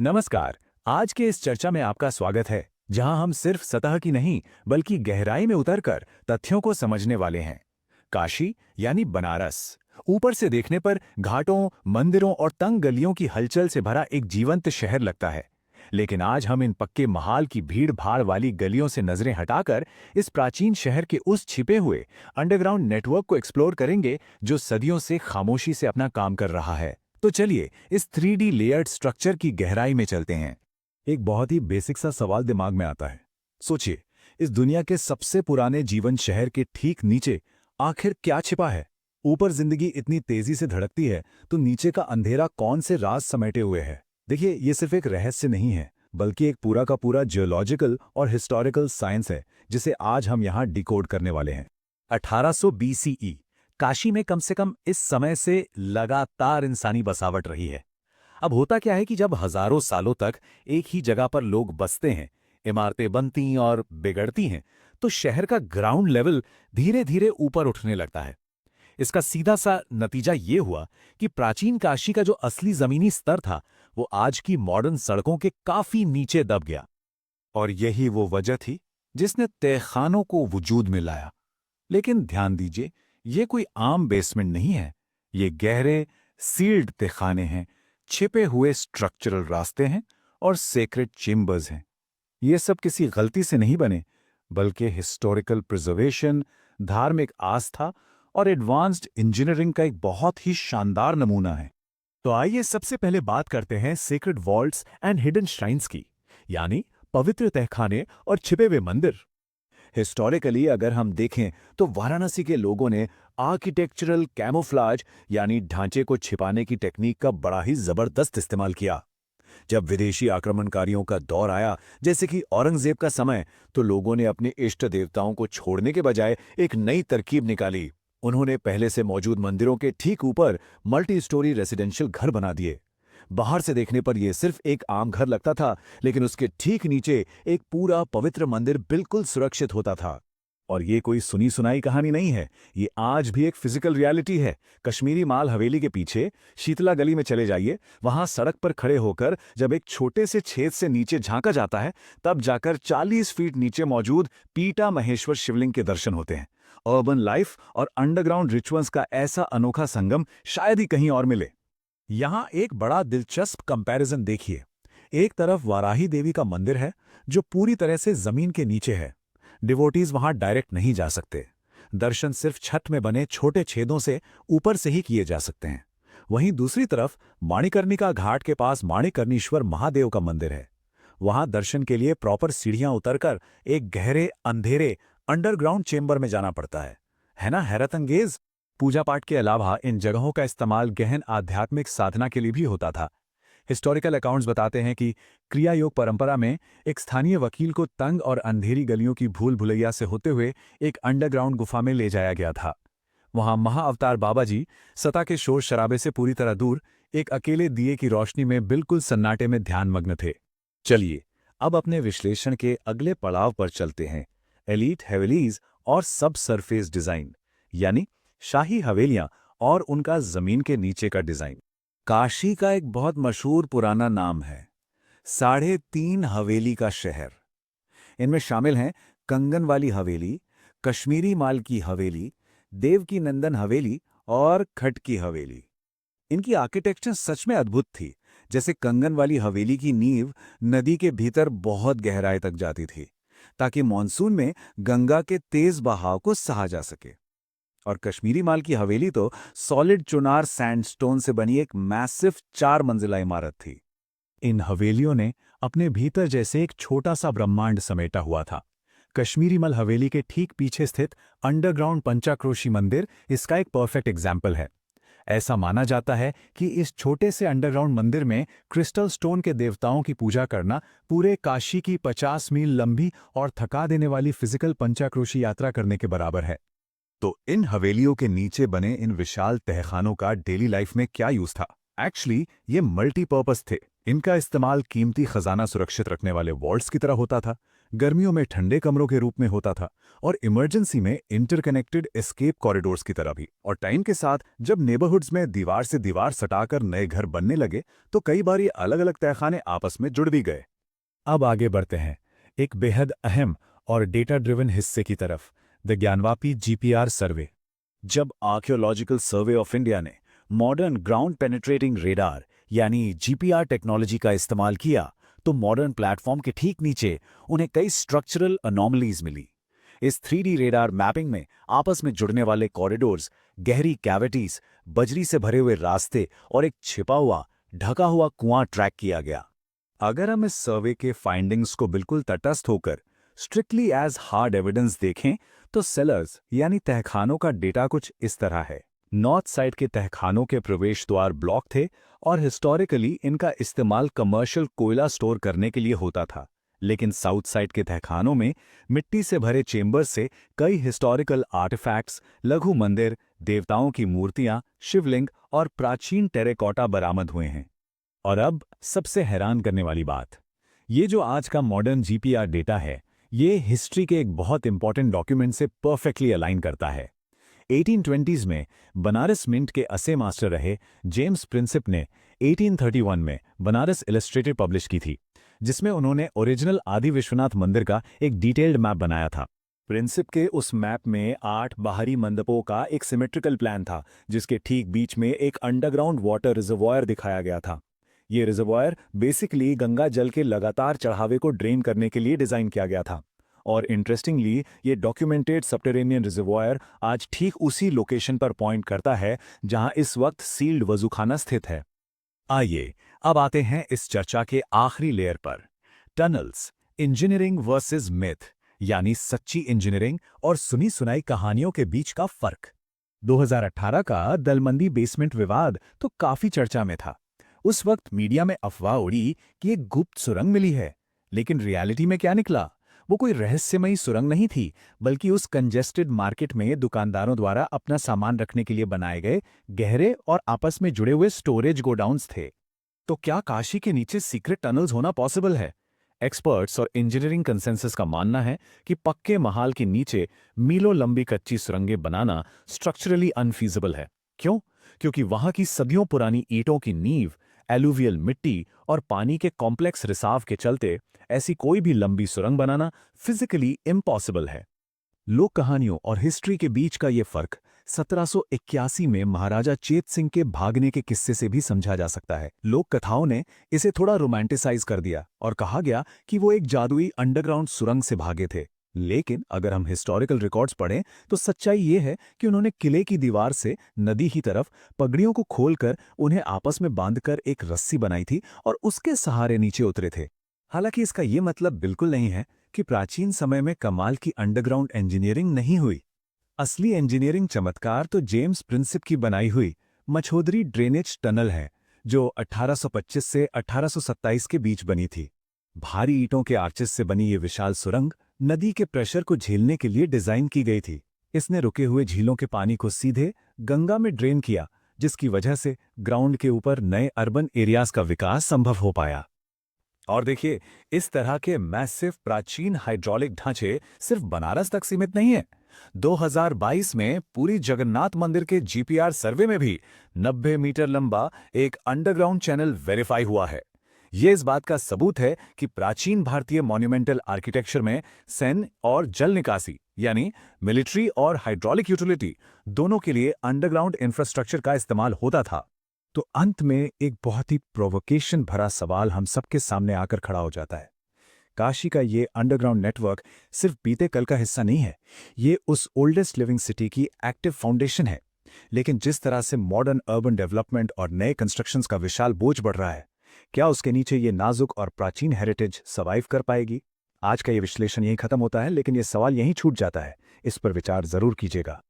नमस्कार। आज के इस चर्चा में आपका स्वागत है, जहां हम सिर्फ सतह की नहीं बल्कि गहराई में उतरकर तथ्यों को समझने वाले हैं। काशी यानी बनारस, ऊपर से देखने पर घाटों, मंदिरों और तंग गलियों की हलचल से भरा एक जीवंत शहर लगता है। लेकिन आज हम इन पक्के महाल की भीड़-भाड़ वाली गलियों से नजरें हटाकर इस प्राचीन शहर के उस छिपे हुए अंडरग्राउंड नेटवर्क को एक्सप्लोर करेंगे, जो सदियों से खामोशी से अपना काम कर रहा है। तो चलिए इस 3D लेयर्ड स्ट्रक्चर की गहराई में चलते हैं। एक बहुत ही बेसिक सा सवाल दिमाग में आता है। सोचिए, इस दुनिया के सबसे पुराने जीवन शहर के ठीक नीचे आखिर क्या छिपा है? ऊपर जिंदगी इतनी तेजी से धड़कती है, तो नीचे का अंधेरा कौन से राज समेटे हुए है? देखिए, ये सिर्फ एक रहस्य नहीं है, बल्कि एक पूरा का पूरा जियोलॉजिकल और हिस्टोरिकल साइंस है, जिसे आज हम यहाँ डिकोड करने वाले हैं। 1800 BCE काशी में कम से कम इस समय से लगातार इंसानी बसावट रही है। अब होता क्या है कि जब हजारों सालों तक एक ही जगह पर लोग बसते हैं, इमारतें बनती और बिगड़ती हैं, तो शहर का ग्राउंड लेवल धीरे धीरे ऊपर उठने लगता है। इसका सीधा सा नतीजा ये हुआ कि प्राचीन काशी का जो असली जमीनी स्तर था, वो आज की मॉडर्न सड़कों के काफी नीचे दब गया। और यही वो वजह थी जिसने तहखानों को वजूद में लाया। लेकिन ध्यान दीजिए, ये कोई आम बेसमेंट नहीं है। ये गहरे सील्ड तहखाने हैं, छिपे हुए स्ट्रक्चरल रास्ते हैं और सेक्रेट चेम्बर्स हैं। ये सब किसी गलती से नहीं बने, बल्कि हिस्टोरिकल प्रिजर्वेशन, धार्मिक आस्था और एडवांस्ड इंजीनियरिंग का एक बहुत ही शानदार नमूना है। तो आइए सबसे पहले बात करते हैं secret vaults and hidden shrines की, यानी पवित्र तहखाने और छिपे हुए मंदिर। हिस्टोरिकली अगर हम देखें तो वाराणसी के लोगों ने आर्किटेक्चरल कैमोफ्लाज यानी ढांचे को छिपाने की टेक्निक का बड़ा ही जबरदस्त इस्तेमाल किया। जब विदेशी आक्रमणकारियों का दौर आया, जैसे कि औरंगजेब का समय, तो लोगों ने अपने इष्ट देवताओं को छोड़ने के बजाय एक नई तरकीब निकाली। उन्होंने पहले से मौजूद मंदिरों के ठीक ऊपर मल्टी स्टोरी रेसिडेंशियल घर बना दिए। बाहर से देखने पर यह सिर्फ एक आम घर लगता था, लेकिन उसके ठीक नीचे एक पूरा पवित्र मंदिर बिल्कुल सुरक्षित होता था। और ये कोई सुनी सुनाई कहानी नहीं है, ये आज भी एक फिजिकल रियलिटी है। कश्मीरी माल हवेली के पीछे शीतला गली में चले जाइए, वहां सड़क पर खड़े होकर जब एक छोटे से छेद से नीचे झांका जाता है, तब जाकर 40 फीट नीचे मौजूद पीटा महेश्वर शिवलिंग के दर्शन होते हैं। अर्बन लाइफ और अंडरग्राउंड रिचुअल्स का ऐसा अनोखा संगम शायद ही कहीं और मिले। यहां एक बड़ा दिलचस्प कंपैरिजन देखिए। एक तरफ वाराही देवी का मंदिर है, जो पूरी तरह से जमीन के नीचे है। डिवोटीज वहां डायरेक्ट नहीं जा सकते। दर्शन सिर्फ छत में बने छोटे छेदों से ऊपर से ही किए जा सकते हैं। वहीं दूसरी तरफ माणिकर्णिका घाट के पास माणिकर्णीश्वर महादेव का मंदिर है। वहां दर्शन के लिए प्रॉपर सीढ़ियां उतरकर एक गहरे अंधेरे अंडरग्राउंड चेंबर में जाना पड़ता है ना हैरत अंगेज। पूजा पाठ के अलावा इन जगहों का इस्तेमाल गहन आध्यात्मिक साधना के लिए भी होता था। हिस्टोरिकल अकाउंट्स बताते हैं कि क्रिया योग परंपरा में एक स्थानीय वकील को तंग और अंधेरी गलियों की भूल भुलैया से होते हुए एक अंडरग्राउंड गुफा में ले जाया गया था। वहां महाअवतार बाबा जी सता के शोर शराबे से पूरी तरह दूर एक अकेले दिए की रोशनी में बिल्कुल सन्नाटे में ध्यानमग्न थे। चलिए अब अपने विश्लेषण के अगले पड़ाव पर चलते हैं, एलीट हवेलीज और सब सरफेस डिजाइन, यानी शाही हवेलियां और उनका जमीन के नीचे का डिजाइन। काशी का एक बहुत मशहूर पुराना नाम है 3.5 हवेली का शहर। इनमें शामिल हैं कंगन वाली हवेली, कश्मीरी माल की हवेली, देव की नंदन हवेली और खट की हवेली। इनकी आर्किटेक्चर सच में अद्भुत थी। जैसे कंगन वाली हवेली की नींव नदी के भीतर बहुत गहराई तक जाती थी, ताकि मॉनसून में गंगा के तेज बहाव को सहा जा सके। और कश्मीरी माल की हवेली तो सॉलिड चुनार सैंडस्टोन से बनी एक मैसिव 4 मंजिला इमारत थी। इन हवेलियों ने अपने भीतर जैसे एक छोटा सा ब्रह्मांड समेटा हुआ था। कश्मीरी मल हवेली के ठीक पीछे स्थित अंडरग्राउंड पंचाक्रोशी मंदिर इसका एक परफेक्ट एग्जाम्पल है। ऐसा माना जाता है कि इस छोटे से अंडरग्राउंड मंदिर में क्रिस्टल स्टोन के देवताओं की पूजा करना पूरे काशी की 50 मील लंबी और थका देने वाली फिजिकल पंचाक्रोशी यात्रा करने के बराबर है। तो इन हवेलियों के नीचे बने इन विशाल तहखानों का डेली लाइफ में क्या यूज था? एक्चुअली ये मल्टीपर्पज थे। इनका इस्तेमाल कीमती खजाना सुरक्षित रखने वाले वॉल्ट्स की तरह होता था, गर्मियों में ठंडे कमरों के रूप में होता था और इमरजेंसी में इंटरकनेक्टेड एस्केप कॉरिडोर्स की तरह भी। और टाइम के साथ जब नेबरहुड्स में दीवार से दीवार सटाकर नए घर बनने लगे तो कई बार ये अलग अलग तहखाने आपस में जुड़ भी गए। अब आगे बढ़ते हैं एक बेहद अहम और डेटा ड्रिवन हिस्से की तरफ, द ज्ञानवापी जीपीआर सर्वे। जब आर्कियोलॉजिकल सर्वे ऑफ इंडिया ने मॉडर्न ग्राउंड पेनिट्रेटिंग रेडार यानी जीपीआर टेक्नोलॉजी का इस्तेमाल किया तो मॉडर्न प्लेटफॉर्म के ठीक नीचे उन्हें कई स्ट्रक्चरल अनोमलीज मिली। इस 3D रेडार मैपिंग में आपस में जुड़ने वाले कॉरिडोर्स, गहरी कैविटीज, बजरी से भरे हुए रास्ते और एक छिपा हुआ ढका हुआ कुआं ट्रैक किया गया। अगर हम इस सर्वे के फाइंडिंग्स को बिल्कुल तटस्थ होकर स्ट्रिक्टली एज हार्ड एविडेंस देखें तो सेलर्स यानी तहखानों का डेटा कुछ इस तरह है। नॉर्थ साइड के तहखानों के प्रवेश द्वार ब्लॉक थे और हिस्टोरिकली इनका इस्तेमाल कमर्शियल कोयला स्टोर करने के लिए होता था, लेकिन साउथ साइड के तहखानों में मिट्टी से भरे चेंबर्स से कई हिस्टोरिकल आर्टिफैक्ट्स, लघु मंदिर, देवताओं की मूर्तियां, शिवलिंग और प्राचीन टेरेकोटा बरामद हुए हैं। और अब सबसे हैरान करने वाली बात, ये जो आज का मॉडर्न जीपीआर डेटा है, ये हिस्ट्री के एक बहुत इंपॉर्टेंट डॉक्यूमेंट से परफेक्टली अलाइन करता है। 1820s में बनारस मिंट के असे मास्टर रहे जेम्स प्रिंसिप ने 1831 में बनारस इलस्ट्रेटेड पब्लिश की थी, जिसमें उन्होंने ओरिजिनल आदि विश्वनाथ मंदिर का एक डिटेल्ड मैप बनाया था। प्रिंसिप के उस मैप में 8 बाहरी मंडपों का एक सिमेट्रिकल प्लान था, जिसके ठीक बीच में एक अंडरग्राउंड वाटर रिजर्वॉयर दिखाया गया था। ये रिजर्वॉयर बेसिकली गंगा जल के लगातार चढ़ावे को ड्रेन करने के लिए डिजाइन किया गया था। और इंटरेस्टिंगली ये डॉक्यूमेंटेड सबटेरेनियन रिजर्वॉयर आज ठीक उसी लोकेशन पर पॉइंट करता है जहां इस वक्त सील्ड वजूखाना स्थित है। आइए अब आते हैं इस चर्चा के आखिरी लेयर पर, टनल्स, इंजीनियरिंग वर्सेस मिथ, यानी सच्ची इंजीनियरिंग और सुनी सुनाई कहानियों के बीच का फर्क। 2018 का दलमंदी बेसमेंट विवाद तो काफी चर्चा में था। उस वक्त मीडिया में अफवाह उड़ी कि एक गुप्त सुरंग मिली है, लेकिन रियलिटी में क्या निकला? वो कोई रहस्यमयी सुरंग नहीं थी, बल्कि उस कंजेस्टेड मार्केट में दुकानदारों द्वारा अपना सामान रखने के लिए बनाए गए गहरे और आपस में जुड़े हुए स्टोरेज गोडाउन्स थे। तो क्या काशी के नीचे सीक्रेट टनल्स होना पॉसिबल है? एक्सपर्ट्स और इंजीनियरिंग कंसेंसस का मानना है कि पक्के महाल के नीचे मीलों लंबी कच्ची सुरंगें बनाना स्ट्रक्चरली अनफीजिबल है। क्यों? क्योंकि वहां की सदियों पुरानी ईंटों की नींव, एलुवियल मिट्टी और पानी के कॉम्प्लेक्स रिसाव के चलते ऐसी कोई भी लंबी सुरंग बनाना फिजिकली इम्पॉसिबल है। लोक कहानियों और हिस्ट्री के बीच का ये फर्क 1781 में महाराजा चेत सिंह के भागने के किस्से से भी समझा जा सकता है। लोक कथाओं ने इसे थोड़ा रोमांटिसाइज कर दिया और कहा गया कि वो एक जादुई अंडरग्राउंड सुरंग से भागे थे। लेकिन अगर हम हिस्टोरिकल रिकॉर्ड्स पढ़ें तो सच्चाई ये है कि उन्होंने किले की दीवार से नदी की तरफ पगड़ियों को खोलकर उन्हें आपस में बांधकर एक रस्सी बनाई थी और उसके सहारे नीचे उतरे थे। हालांकि इसका ये मतलब बिल्कुल नहीं है कि प्राचीन समय में कमाल की अंडरग्राउंड इंजीनियरिंग नहीं हुई। असली इंजीनियरिंग चमत्कार तो जेम्स प्रिंसिप की बनाई हुई मछोदरी ड्रेनेज टनल है, जो 1825 से 1827 के बीच बनी थी। भारी ईंटों के आर्चेस से बनी ये विशाल सुरंग नदी के प्रेशर को झेलने के लिए डिजाइन की गई थी। इसने रुके हुए झीलों के पानी को सीधे गंगा में ड्रेन किया, जिसकी वजह से ग्राउंड के ऊपर नए अर्बन एरियाज का विकास संभव हो पाया। और देखिए, इस तरह के मैसिव प्राचीन हाइड्रोलिक ढांचे सिर्फ बनारस तक सीमित नहीं है। 2022 में पूरी जगन्नाथ मंदिर के जीपीआर सर्वे में भी 90 मीटर लंबा एक अंडरग्राउंड चैनल वेरीफाई हुआ है। ये इस बात का सबूत है कि प्राचीन भारतीय मॉन्यूमेंटल आर्किटेक्चर में सैन्य और जल निकासी यानी मिलिट्री और हाइड्रोलिक यूटिलिटी दोनों के लिए अंडरग्राउंड इंफ्रास्ट्रक्चर का इस्तेमाल होता था। तो अंत में एक बहुत ही प्रोवोकेशन भरा सवाल हम सबके सामने आकर खड़ा हो जाता है। काशी का ये अंडरग्राउंड नेटवर्क सिर्फ बीते कल का हिस्सा नहीं है, ये उस ओल्डेस्ट लिविंग सिटी की एक्टिव फाउंडेशन है। लेकिन जिस तरह से मॉडर्न अर्बन डेवलपमेंट और नए कंस्ट्रक्शंस का विशाल बोझ बढ़ रहा है, क्या उसके नीचे ये नाजुक और प्राचीन हेरिटेज सर्वाइव कर पाएगी? आज का ये विश्लेषण यहीं खत्म होता है, लेकिन ये सवाल यहीं छूट जाता है। इस पर विचार जरूर कीजिएगा।